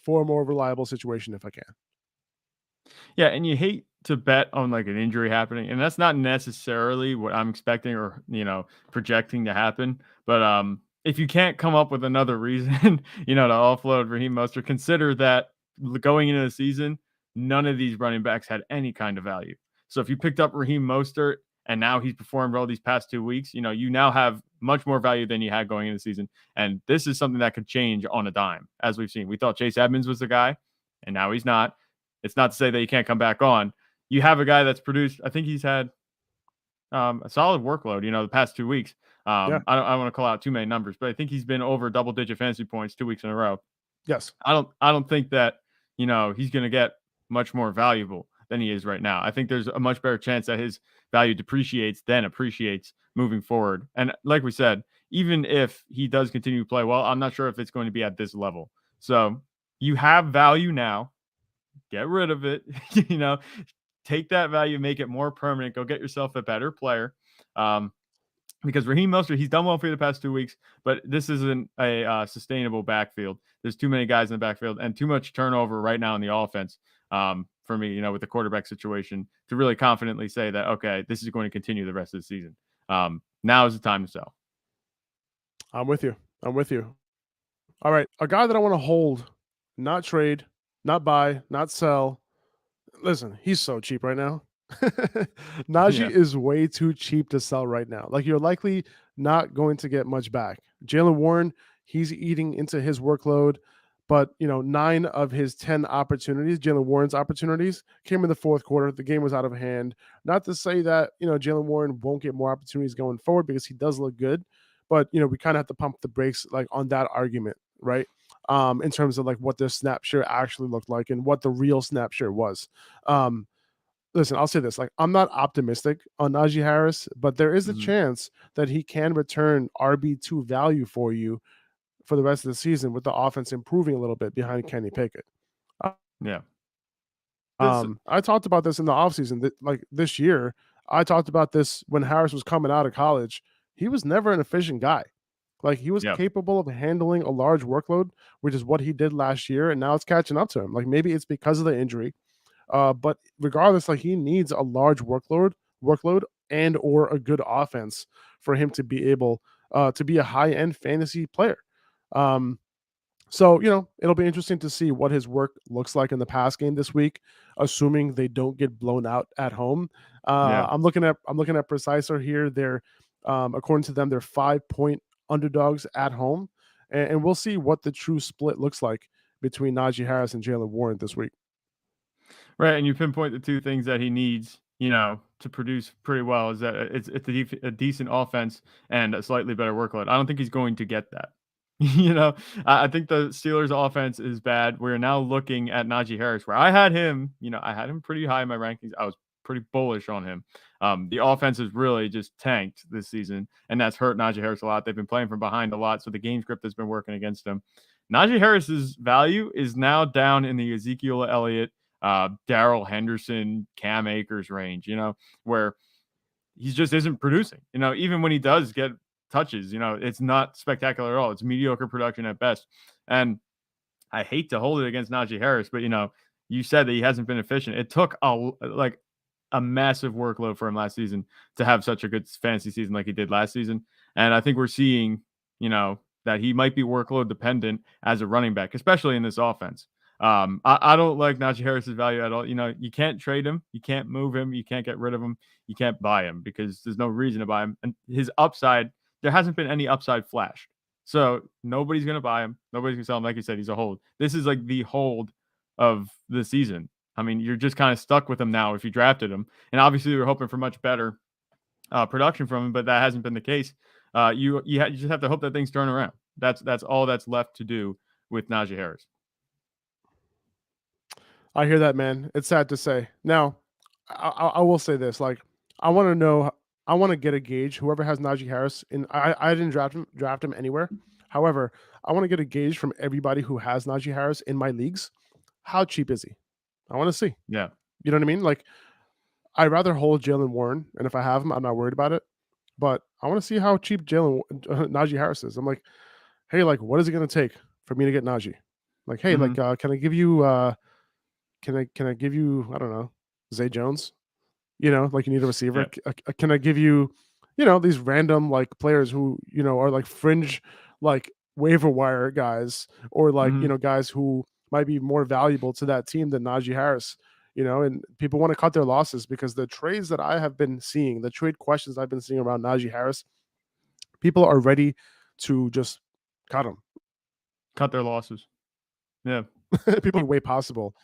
S1: for a more reliable situation if I can.
S2: Yeah, and you hate to bet on like an injury happening, and that's not necessarily what I'm expecting or projecting to happen. But if you can't come up with another reason, to offload Raheem Mostert, consider that going into the season, none of these running backs had any kind of value. So if you picked up Raheem Mostert and now he's performed well these past 2 weeks, you now have much more value than you had going into the season. And this is something that could change on a dime, as we've seen. We thought Chase Edmonds was the guy, and now he's not. It's not to say that he can't come back on. You have a guy that's produced, I think he's had a solid workload, the past 2 weeks. I don't want to call out too many numbers, but I think he's been over double-digit fantasy points 2 weeks in a row.
S1: Yes.
S2: I don't think that, he's going to get much more valuable than he is right now. I think there's a much better chance that his value depreciates than appreciates moving forward. And like we said, even if he does continue to play well, I'm not sure if it's going to be at this level. So you have value now. Get rid of it. Take that value, make it more permanent. Go get yourself a better player. Because Raheem Mostert, he's done well for you the past 2 weeks, but this isn't a sustainable backfield. There's too many guys in the backfield and too much turnover right now in the offense for me, with the quarterback situation to really confidently say that, okay, this is going to continue the rest of the season. Now is the time to sell.
S1: I'm with you. All right. A guy that I want to hold, not trade, not buy, not sell. Listen, he's so cheap right now. Najee is way too cheap to sell right now. Like, you're likely not going to get much back. Jaylen Warren, he's eating into his workload, but 9 of his 10 opportunities, Jaylen Warren's opportunities, came in the fourth quarter. The game was out of hand. Not to say that Jaylen Warren won't get more opportunities going forward, because he does look good, but we kind of have to pump the brakes like on that argument, right? In terms of like what the snap share actually looked like and what the real snap share was. Listen, I'll say this, like, I'm not optimistic on Najee Harris, but there is a chance that he can return RB2 value for you for the rest of the season with the offense improving a little bit behind Kenny Pickett.
S2: Yeah. This
S1: I talked about this in the offseason, like this year. I talked about this when Harris was coming out of college. He was never an efficient guy. Like he was
S2: Yeah.
S1: capable of handling a large workload, which is what he did last year, and now it's catching up to him. Like maybe it's because of the injury, but regardless, like he needs a large workload, and or a good offense for him to be able to be a high end fantasy player. Um, so, it'll be interesting to see what his work looks like in the pass game this week, assuming they don't get blown out at home.
S2: Yeah.
S1: I'm looking at Preciser here. They're according to them, they're 5-point underdogs at home, and we'll see what the true split looks like between Najee Harris and Jalen Warren this week.
S2: Right, and you pinpoint the two things that he needs, to produce pretty well is that it's a decent offense and a slightly better workload. I don't think he's going to get that. I think the Steelers' offense is bad. We're now looking at Najee Harris, where I had him. I had him pretty high in my rankings. I was pretty bullish on him. The offense has really just tanked this season, and that's hurt Najee Harris a lot. They've been playing from behind a lot, so the game script has been working against him. Najee Harris's value is now down in the Ezekiel Elliott, Darrell Henderson, Cam Akers range, where he just isn't producing. Even when he does get touches, it's not spectacular at all. It's mediocre production at best. And I hate to hold it against Najee Harris, but you said that he hasn't been efficient. It took a massive workload for him last season to have such a good fantasy season like he did last season. And I think we're seeing, that he might be workload dependent as a running back, especially in this offense. I don't like Najee Harris's value at all. You can't trade him, you can't move him, you can't get rid of him, you can't buy him because there's no reason to buy him. And his upside, there hasn't been any upside flashed. So nobody's going to buy him. Nobody's going to sell him. Like you said, he's a hold. This is like the hold of the season. I mean, you're just kind of stuck with him now if you drafted him. And obviously, we're hoping for much better production from him, but that hasn't been the case. You just have to hope that things turn around. That's all that's left to do with Najee Harris.
S1: I hear that, man. It's sad to say. Now, I will say this: like, I want to know, I want to get a gauge. Whoever has Najee Harris, and I didn't draft him anywhere. However, I want to get a gauge from everybody who has Najee Harris in my leagues. How cheap is he? I want to see.
S2: Yeah,
S1: You know what I mean? Like, I'd rather hold Jalen Warren, and if I have him, I'm not worried about it. But I want to see how cheap Najee Harris is. I'm like, hey, like, what is it going to take for me to get Najee? Like, hey, like, can I give you? Can I give you? I don't know, Zay Jones. Like you need a receiver.
S2: Yeah.
S1: Can I give you? These random like players who are like fringe, like waiver wire guys, or like guys who might be more valuable to that team than Najee Harris. And people want to cut their losses because the trades that I have been seeing, the trade questions I've been seeing around Najee Harris, people are ready to just cut him.
S2: Cut their losses. Yeah.
S1: People way possible.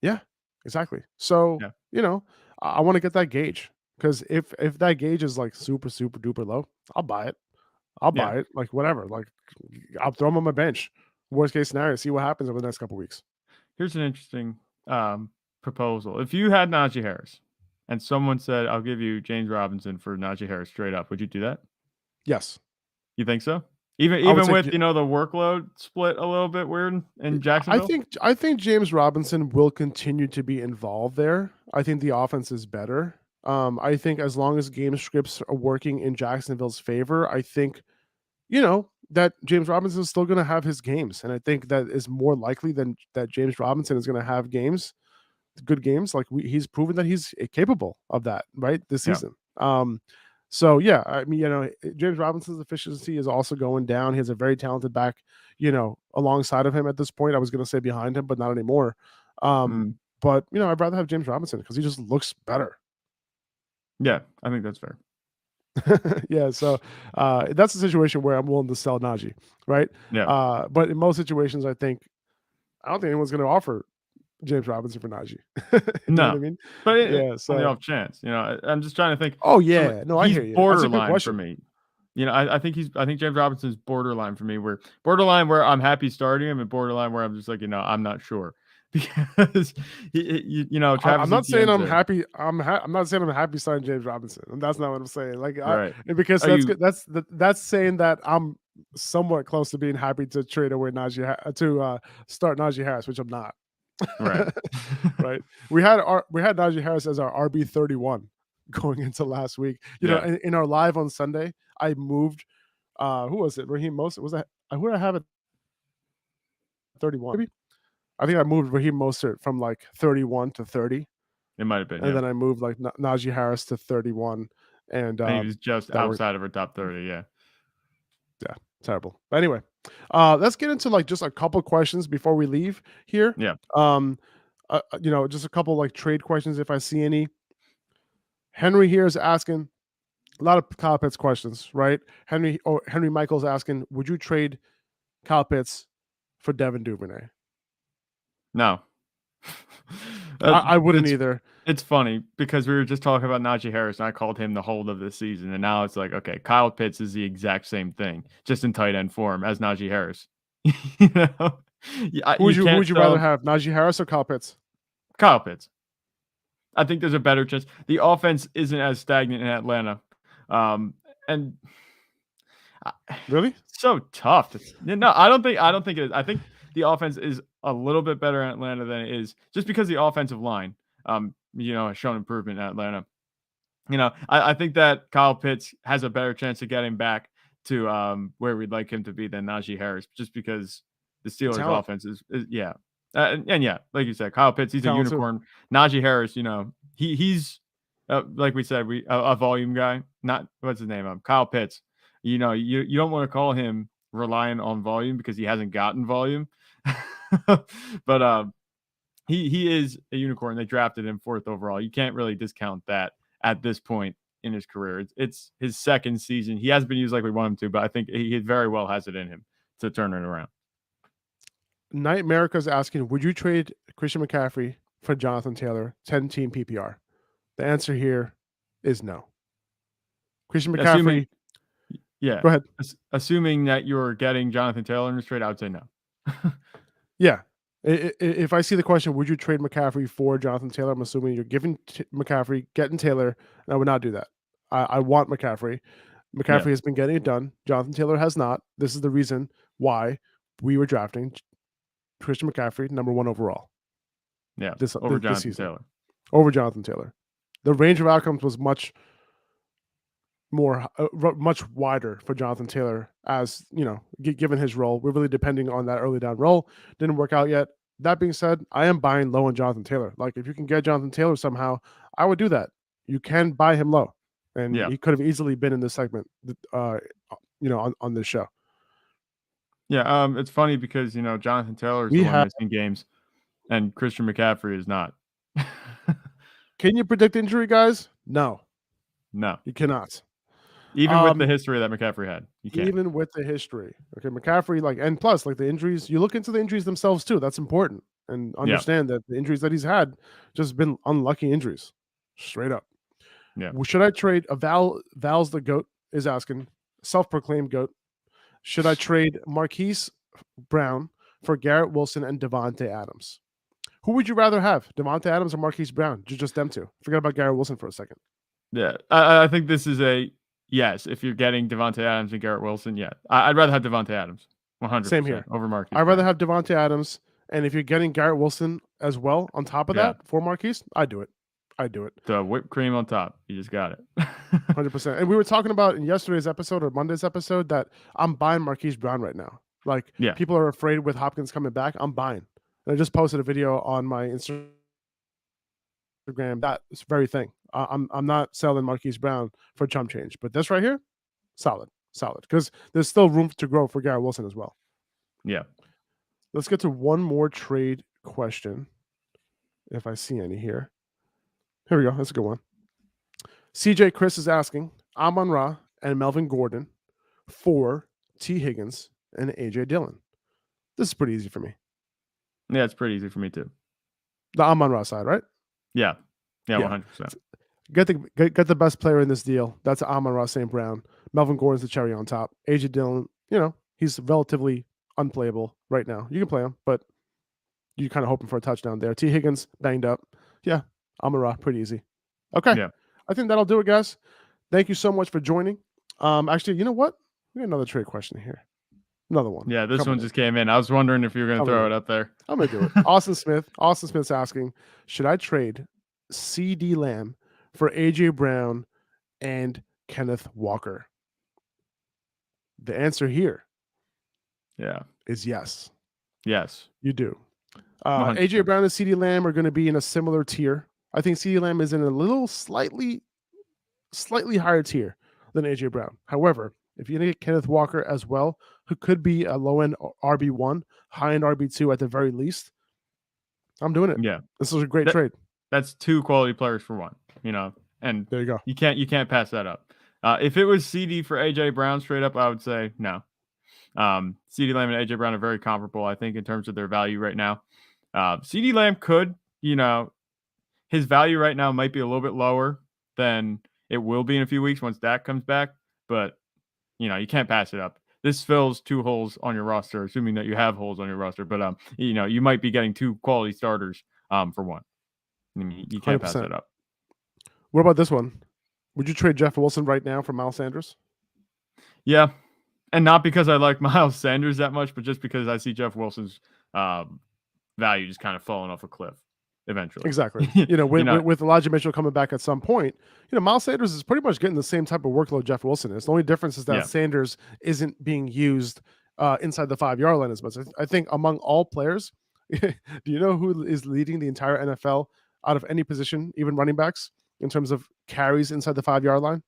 S1: Yeah, exactly. So,
S2: Yeah.
S1: I want to get that gauge because if that gauge is like super, super duper low, I'll buy it. I'll buy it. Like whatever. Like I'll throw him on my bench. Worst case scenario, see what happens over the next couple weeks.
S2: Here's an interesting proposal. If you had Najee Harris and someone said, I'll give you James Robinson for Najee Harris straight up, would you do that?
S1: Yes.
S2: You think so? Even with the workload split a little bit weird in Jacksonville?
S1: I think James Robinson will continue to be involved there. I think the offense is better. I think as long as game scripts are working in Jacksonville's favor, I think that James Robinson is still going to have his games, and I think that is more likely than that James Robinson is going to have good games. Like he's proven that he's capable of that, right, this season. So yeah, I mean, James Robinson's efficiency is also going down. He has a very talented back, alongside of him at this point. I was going to say behind him, but not anymore. But I'd rather have James Robinson because he just looks better.
S2: Yeah, I think that's fair.
S1: Yeah, so that's a situation where I'm willing to sell Najee, right?
S2: Yeah.
S1: But in most situations, I don't think anyone's going to offer James Robinson for Najee. You know what I mean?
S2: But so on the off chance, I'm just trying to think.
S1: Oh yeah, no, I hear you.
S2: Borderline for me. I think James Robinson's borderline for me. Borderline where I'm happy starting him, and borderline where I'm just like, I'm not sure because Travis.
S1: I'm not saying I'm happy. I'm not saying I'm happy starting James Robinson, and that's not what I'm saying. Like,
S2: right.
S1: Because that's saying that I'm somewhat close to being happy to trade away start Najee Harris, which I'm not.
S2: Right.
S1: Right. We had Najee Harris as our RB31 going into last week.
S2: Yeah.
S1: In our live on Sunday, I moved. Who was it? Raheem Mostert. Was that who did I have at 31? Maybe? I think I moved Raheem Mostert from like 31 to 30,
S2: It might have been.
S1: and then I moved like Najee Harris to 31, and
S2: And he was just
S1: that worked.
S2: outside of our top 30. Yeah.
S1: Yeah, terrible. But anyway, let's get into like just a couple questions before we leave here.
S2: Yeah.
S1: Just a couple like trade questions if I see any. Henry here is asking a lot of Kyle Pitts questions, right? Henry Michael's asking, would you trade Kyle Pitts for Devin Duvernay?
S2: No.
S1: I wouldn't either.
S2: It's funny because we were just talking about Najee Harris and I called him the hold of the season. And now it's like, okay, Kyle Pitts is the exact same thing, just in tight end form as Najee Harris. You know?
S1: Who would you rather have, Najee Harris or Kyle Pitts?
S2: Kyle Pitts. I think there's a better chance. The offense isn't as stagnant in Atlanta. And
S1: really
S2: so tough. No, I don't think it is. I think the offense is a little bit better in Atlanta than it is just because the offensive line, has shown improvement in Atlanta. I think that Kyle Pitts has a better chance of getting back to where we'd like him to be than Najee Harris, just because the Steelers' offense is yeah. And yeah, like you said, Kyle Pitts, he's a unicorn. Najee Harris, he's like we said, a volume guy. Not what's his name? Kyle Pitts. You don't want to call him reliant on volume because he hasn't gotten volume. But he is a unicorn. They drafted him 4th overall. You can't really discount that at this point in his career. It's his second season. He hasn't been used like we want him to, but I think he very well has it in him to turn it around.
S1: Night America's asking, would you trade Christian McCaffrey for Jonathan Taylor, 10-team PPR? The answer here is no. Christian McCaffrey.
S2: Go
S1: ahead.
S2: Assuming that you're getting Jonathan Taylor in this trade, I would say no.
S1: Yeah. If I see the question, would you trade McCaffrey for Jonathan Taylor? I'm assuming you're giving McCaffrey, getting Taylor, and I would not do that. I want McCaffrey. McCaffrey has been getting it done. Jonathan Taylor has not. This is the reason why we were drafting Christian McCaffrey, number 1 overall.
S2: Yeah,
S1: over
S2: Jonathan Taylor.
S1: Over Jonathan Taylor. The range of outcomes was much wider for Jonathan Taylor, as given his role. We're really depending on that early down role. Didn't work out yet. That being said, I am buying low on Jonathan Taylor. Like, if you can get Jonathan Taylor somehow, I would do that. You can buy him low, and he could have easily been in this segment, on this show.
S2: Yeah, it's funny because Jonathan Taylor is the one missing games, and Christian McCaffrey is not.
S1: Can you predict injury, guys? No, you cannot.
S2: Even with the history that McCaffrey had, you can't.
S1: Even with the history, okay, McCaffrey, and plus, the injuries. You look into the injuries themselves too. That's important, and understand that the injuries that he's had just been unlucky injuries, straight up.
S2: Yeah.
S1: Well, should I trade Val's the GOAT is asking, self-proclaimed GOAT. Should I trade Marquise Brown for Garrett Wilson and Davante Adams? Who would you rather have, Davante Adams or Marquise Brown? Just them two. Forget about Garrett Wilson for a second.
S2: Yeah, I think this is a yes. If you're getting Davante Adams and Garrett Wilson, yeah, I'd rather have Davante Adams. 100%.
S1: Same here.
S2: Over Marquise.
S1: I'd rather have Davante Adams, and if you're getting Garrett Wilson as well on top of that for Marquise, I do it.
S2: The whipped cream on top. You just got it.
S1: 100%. And we were talking about in yesterday's episode or Monday's episode that I'm buying Marquise Brown right now. People are afraid with Hopkins coming back. I'm buying. And I just posted a video on my Instagram. That very thing. I'm not selling Marquise Brown for chump change, but this right here, solid, because there's still room to grow for Garrett Wilson as well.
S2: Yeah.
S1: Let's get to one more trade question, if I see any here. Here we go. That's a good one. CJ Chris is asking, Amon-Ra and Melvin Gordon for T. Higgins and AJ Dillon. This is pretty easy for me.
S2: Yeah, it's pretty easy for me too.
S1: The Amon-Ra side, right?
S2: Yeah, 100%.
S1: Get the best player in this deal. That's Amon-Ra St. Brown. Melvin Gordon's the cherry on top. AJ Dillon, he's relatively unplayable right now. You can play him, but you're kind of hoping for a touchdown there. T. Higgins banged up. Yeah, Amon-Ra, pretty easy. Okay.
S2: Yeah.
S1: I think that'll do it, guys. Thank you so much for joining. Actually, you know what? We got another trade question here. Another one.
S2: Yeah, this
S1: coming
S2: one
S1: in.
S2: just came in. I was wondering if you were going to
S1: Coming
S2: throw
S1: in.
S2: it up there.
S1: I'm gonna do it. Austin Smith. Austin Smith's asking, should I trade CD Lamb for AJ Brown and Kenneth Walker? The answer here
S2: Yeah.
S1: is yes.
S2: Yes.
S1: You do.
S2: 100%.
S1: AJ Brown and CD Lamb are going to be in a similar tier. I think CD Lamb is in a little slightly higher tier than AJ Brown. However, if you get Kenneth Walker as well, who could be a low end RB1, high end RB2 at the very least, I'm doing it.
S2: Yeah.
S1: This is a great trade.
S2: That's 2 quality players for one, and
S1: there you go.
S2: You can't pass that up. If it was CD for AJ Brown straight up, I would say no. CD Lamb and AJ Brown are very comparable, I think, in terms of their value right now. CD Lamb could, his value right now might be a little bit lower than it will be in a few weeks once Dak comes back, but you can't pass it up. This fills 2 holes on your roster, assuming that you have holes on your roster. But you might be getting 2 quality starters for one. I mean, you can't 100%. Pass that up.
S1: What about this one? Would you trade Jeff Wilson right now for Miles Sanders?
S2: Yeah, and not because I like Miles Sanders that much, but just because I see Jeff Wilson's value just kind of falling off a cliff eventually.
S1: Exactly. With Elijah Mitchell coming back at some point, Miles Sanders is pretty much getting the same type of workload Jeff Wilson is. The only difference is that Sanders isn't being used inside the 5-yard line as much. I think among all players, do you know who is leading the entire NFL out of any position, even running backs, in terms of carries inside the 5-yard line?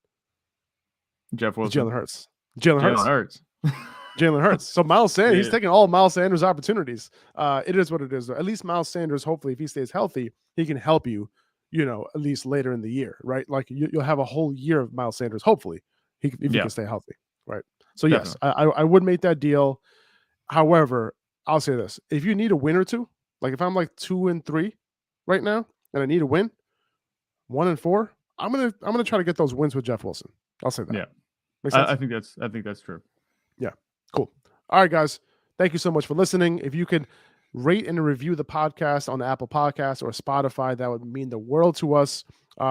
S2: Jeff Wilson.
S1: Jalen Hurts. Jalen Hurts. So Miles Sanders, he's taking all of Miles Sanders' opportunities. It is what it is. At least Miles Sanders, hopefully, if he stays healthy, he can help you, at least later in the year, right? Like you'll have a whole year of Miles Sanders, hopefully, if he can stay healthy, right? So yes, I would make that deal. However, I'll say this: if you need a win or two, like if I'm like 2-3 right now and I need a win, 1-4, I'm gonna try to get those wins with Jeff Wilson. I'll say that.
S2: Yeah, I think that's true.
S1: Yeah, cool. All right, guys. Thank you so much for listening. If you could rate and review the podcast on Apple Podcasts or Spotify, that would mean the world to us.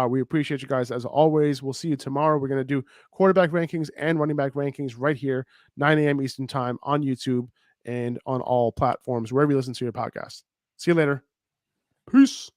S1: We appreciate you guys as always. We'll see you tomorrow. We're going to do quarterback rankings and running back rankings right here, 9 a.m. Eastern time on YouTube and on all platforms, wherever you listen to your podcast. See you later. Peace.